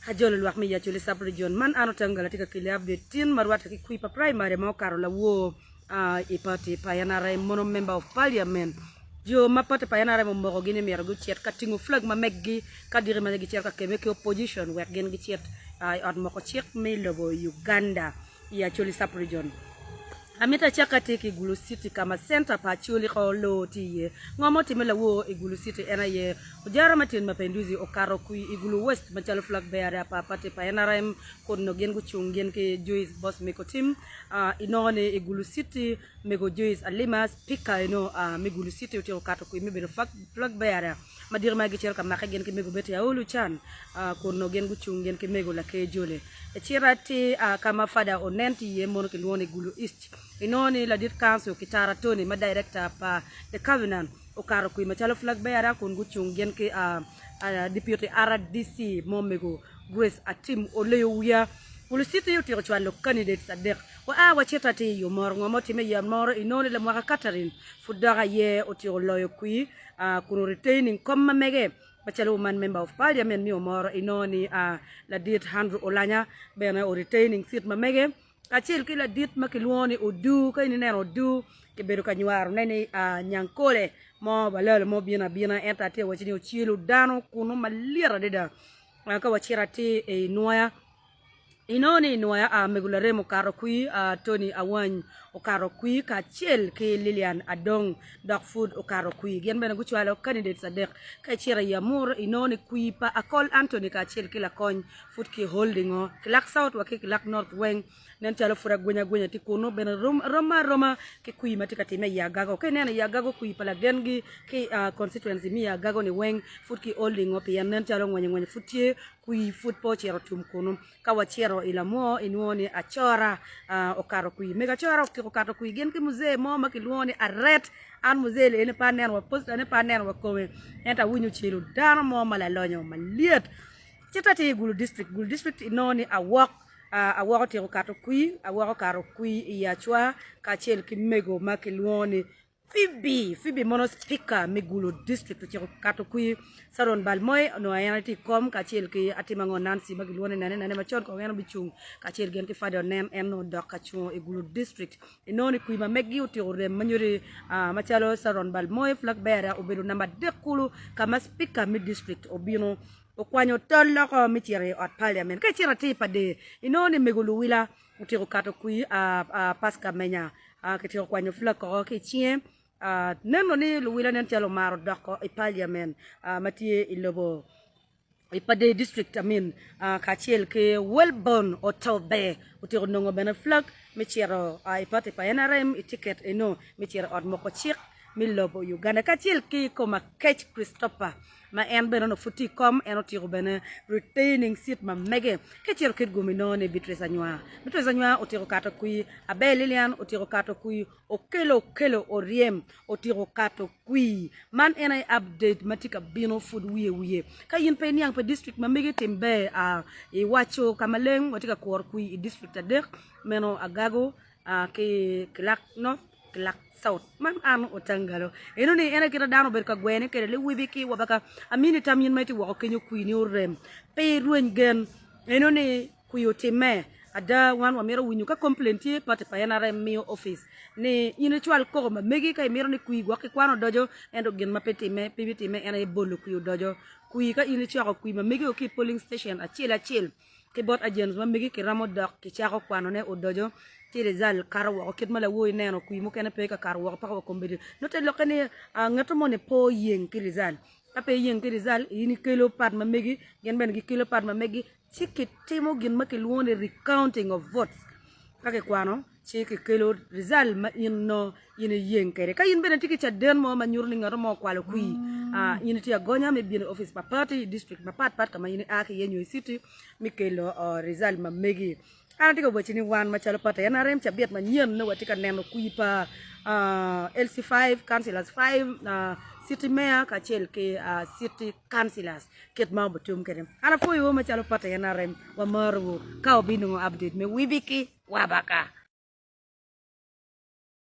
hajol luak mi ya chuli sub-region man ano tangala tika kili update tin marwata ki kui pa primary mo karola wo ipati payanara mono member of parliament jo mapate payanara mo moko gine mi ragu chiet katingu flag ma meggi kadire ma gi chiet ka keme ki opposition wek gen gi chiet at moko chiet mi lobo Uganda ya chuli sub-region amita chakati ki Gulu City kama center pa chuli kholo tiye ngomo timela wo Igulu City ena ye ujara matin mapenduzi okaro kui Igulu West machalo flag beara pa pate pa NRM kono gen guchungen ke Joyce Boss meko team inone Igulu City mego Joyce Alima speaker ino Igulu City uti okato kui mebe flag beara madir magi cher kam gen ke mego beti aulu chan kono gen guchungen ke mego la ke jole echirati kama fada onenti ye mono ke luone Igulu East inoni la dit council kitara toni ma director pa the covenant okaro kui machalo flag beara kun guchungen ke deputy RDC momego Grace atim olewuya Gulu City yuti chwalo candidates adek wa wachetati yo mor ngomoti me ya mor inoni la mwaka Catherine fudara ye oti oloyo kui kunu retaining komma mege machalo man member of parliament mi mor inoni la dit Handru Olanya bena o retaining seat ma mege kachil kila dit makiluoni odu kay ni nero odu ke beru kanywaru nene nyankole mo balalo mo bina entate wachini ochilu dano kuno malira deda ka wachirati noya inoni noya megulare mo karo kui Tony Awany okaro kui ka chel ke Lilian Adong dog food okaro kui gen bena guchwalo candidates adek ka chira yamur inoni kui pa akol Anthony ka chel kila kony food ki holding kilak south wa kilak north weng nen chalo fura gwenya ti kuno bena roma ke kui matika time yagago ke nena yagago kui pala gengi ke constituency mi yagago ni weng food ki holding opi nen chalo ngwenye futie kui food po chero tum kuno kawa chero ila mo inwoni achora okaro kui mega chora okaro kui gen ke muzee mo makilwoni arret an muzee le ne panen wa post ne panen wa kome enta winyu chilu dano mo malalonyo maliet chitati Gulu district inoni awako tiro kato kui awako karo kui ya chwa kachel kimego makilwoni Phoebe mono speaker Gulu district tiro kato kui saron balmoy no ayanati kom kachel ki atimango Nancy magilwoni nane machon ko ngeno bichung kachel gen ki fado nem enno dok kachu Gulu district inoni kui ma megi utiro re manyuri machalo saron balmoy flag bearer obedo namba dekulu kama speaker district obino okwanyo tolo ko mitire at parliament ke chira tipa de inoni megulu wila utiro kato kui paska menya ketiro kwanyo flag ko ke chie neno ni luwila nentelo maro doko parliament matie ilobo ipade district kachel ke Welborn Otobe utiro nongo bena flag mitiro ipate pa NRM ticket eno mitiro at moko chik milobo Uganda kachel ki koma Kech Christopher ma en beno no futi kom eno tiro bene retaining seat ma mege ke tiro kit gumino ne Beatrice Anywa otiro kato kui Abel Lilian otiro kato kui okelo oriem otiro kato kui man ena update matika bino food wiye ka yin pe niang pe district ma mege tembe wacho kamaleng otika kor kui district adek meno agago ke Clark North Clark South man otangalo enoni ena kita dano berka gwene kele le wibiki wabaka amini tamin maiti wa kenyo kuini orem pe ruengen enoni kuyotime ada wan wa mero winyu ka complainti pate pa NRM mio office ne ine chwal ko ma megi kay mero ni kui gwa ke kwano dojo endo gen mapeti me pibiti me ena bolo kuyo dojo kui ka ine chwal kui ma megi oki polling station achil ke bot agents ma megi ke ramo dak ke chako kwano ne odojo Rizal karwa okit mala woy neno kuy mo kena pe ka karwa pa ko kombedi no te lokane ngato mo ne po yeng ki Rizal ape yeng ki Rizal yini kilo pat ma megi gen ben gi kilo pat ma megi chiki timo gen ma ke luone recounting of votes kake kwano chiki kilo Rizal ma inno yini yeng kere ka yin ben tiki cha den mo ma nyurni ngaro mo kwalo kuy yini ti agonya me bien office pa party district pa pat kama yini ake yenyo city mi kilo Rizal ma megi anti ko bocini wan machalo pata NRM chabiat manyen no watika neno kuipa LC5 councillors 5 city mayor kachel ke city councillors ket mambo tum kedem ana foyo machalo pata NRM wa marwo ka obino update me wibiki wabaka